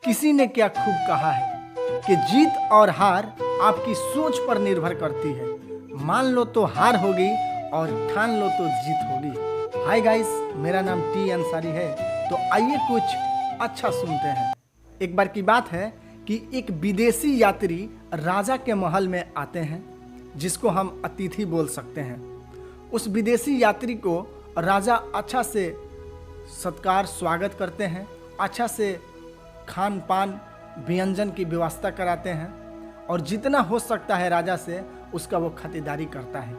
किसी ने क्या खूब कहा है कि जीत और हार आपकी सोच पर निर्भर करती है। मान लो तो हार होगी और ठान लो तो जीत होगी। हाय गाइस, मेरा नाम टी अंसारी है। तो आइए कुछ अच्छा सुनते हैं। एक बार की बात है कि एक विदेशी यात्री राजा के महल में आते हैं, जिसको हम अतिथि बोल सकते हैं। उस विदेशी यात्री को राजा अच्छा से सत्कार स्वागत करते हैं, अच्छा से खान पान व्यंजन की व्यवस्था कराते हैं और जितना हो सकता है राजा से उसका वो खातिरदारी करता है।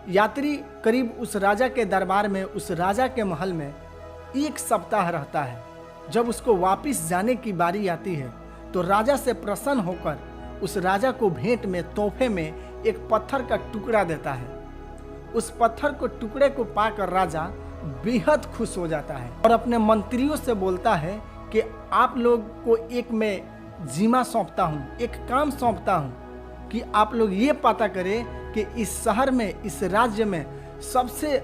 यात्री करीब उस राजा के दरबार में, उस राजा के महल में 1 सप्ताह रहता है। जब उसको वापस जाने की बारी आती है तो राजा से प्रसन्न होकर उस राजा को भेंट में, तोहफे में एक पत्थर का टुकड़ा देता है। उस पत्थर को टुकड़े को पाकर राजा बेहद खुश हो जाता है और अपने मंत्रियों से बोलता है कि आप लोग को एक मैं जिम्मा सौंपता हूँ, एक काम सौंपता हूँ कि आप लोग ये पता करें कि इस शहर में, इस राज्य में सबसे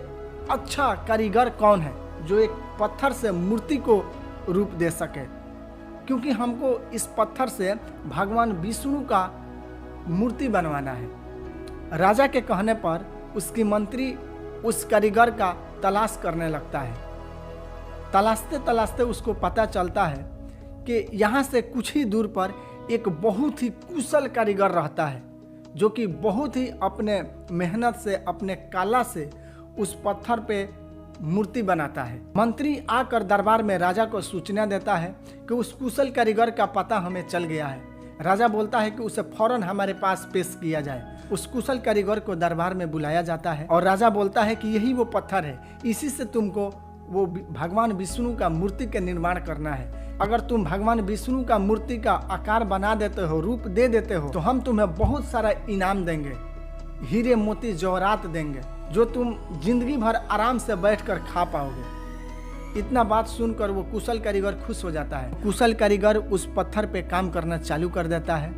अच्छा कारीगर कौन है जो एक पत्थर से मूर्ति को रूप दे सके, क्योंकि हमको इस पत्थर से भगवान विष्णु का मूर्ति बनवाना है। राजा के कहने पर उसकी मंत्री उस कारीगर का तलाश करने लगता है। तलाशते तलाशते उसको पता चलता है कि यहाँ से कुछ ही दूर पर एक बहुत ही कुशल कारीगर रहता है, जो कि बहुत ही अपने मेहनत से, अपने कला से उस पत्थर पे मूर्ति बनाता है। मंत्री आकर दरबार में राजा को सूचना देता है कि उस कुशल कारीगर का पता हमें चल गया है। राजा बोलता है कि उसे फौरन हमारे पास पेश किया जाए। उस कुशल कारीगर को दरबार में बुलाया जाता है और राजा बोलता है कि यही वो पत्थर है, इसी से तुमको वो भगवान विष्णु का मूर्ति के निर्माण करना है। अगर तुम भगवान विष्णु का मूर्ति का आकार बना देते हो, रूप दे देते हो, तो हम तुम्हें बहुत सारा इनाम देंगे, हीरे मोती जवाहरात देंगे, जो तुम जिंदगी भर आराम से बैठकर खा पाओगे। इतना बात सुनकर वो कुशल कारीगर खुश हो जाता है। कुशल कारीगर उस पत्थर पे काम करना चालू कर देता है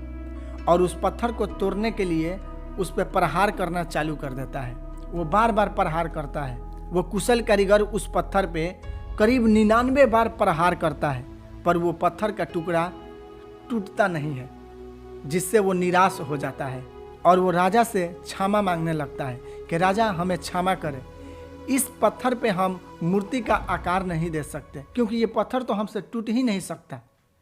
और उस पत्थर को तोड़ने के लिए उस पे प्रहार करना चालू कर देता है। वो बार बार प्रहार करता है। वो कुशल कारीगर उस पत्थर पे करीब 99 बार प्रहार करता है, पर वो पत्थर का टुकड़ा टूटता नहीं है, जिससे वो निराश हो जाता है और वो राजा से क्षमा मांगने लगता है कि राजा हमें क्षमा करें, इस पत्थर पे हम मूर्ति का आकार नहीं दे सकते, क्योंकि ये पत्थर तो हमसे टूट ही नहीं सकता,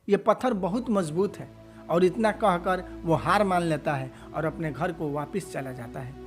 ये पत्थर बहुत मजबूत है। और इतना कहकर वो हार मान लेता है और अपने घर को वापस चला जाता है।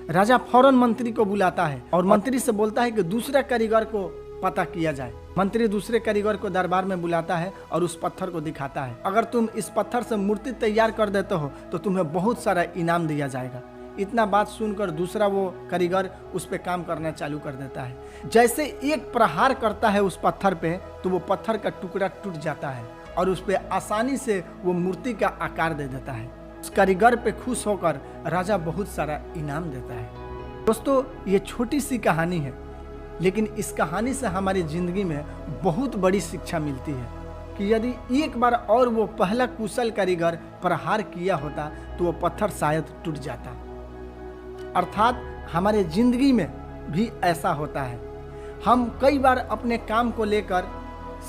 राजा फौरन मंत्री को बुलाता है और मंत्री से बोलता है कि दूसरा कारीगर को पता किया जाए। मंत्री दूसरे कारीगर को दरबार में बुलाता है और उस पत्थर को दिखाता है। अगर तुम इस पत्थर से मूर्ति तैयार कर देते हो तो तुम्हें बहुत सारा इनाम दिया जाएगा। इतना बात सुनकर दूसरा वो कारीगर उस पे काम करना चालू कर देता है। जैसे एक प्रहार करता है उस पत्थर पे, तो वो पत्थर का टुकड़ा टूट जाता है और उस पे आसानी से वो मूर्ति का आकार दे देता है। उस कारीगर पे खुश होकर राजा बहुत सारा इनाम देता है। दोस्तों, ये छोटी सी कहानी है, लेकिन इस कहानी से हमारी जिंदगी में बहुत बड़ी शिक्षा मिलती है कि यदि एक बार और वो पहला कुशल कारीगर प्रहार किया होता तो वो पत्थर शायद टूट जाता। अर्थात हमारे जिंदगी में भी ऐसा होता है। हम कई बार अपने काम को लेकर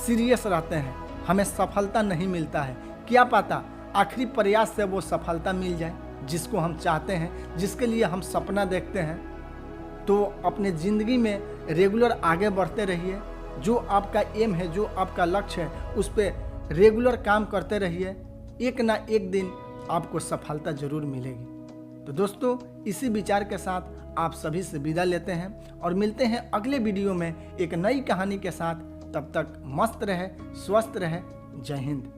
सीरियस रहते हैं, हमें सफलता नहीं मिलता है। क्या पता आखिरी प्रयास से वो सफलता मिल जाए जिसको हम चाहते हैं, जिसके लिए हम सपना देखते हैं। तो अपने ज़िंदगी में रेगुलर आगे बढ़ते रहिए। जो आपका एम है, जो आपका लक्ष्य है, उस पर रेगुलर काम करते रहिए। एक ना एक दिन आपको सफलता ज़रूर मिलेगी। तो दोस्तों, इसी विचार के साथ आप सभी से विदा लेते हैं और मिलते हैं अगले वीडियो में एक नई कहानी के साथ। तब तक मस्त रहे, स्वस्थ रहे। जय हिंद।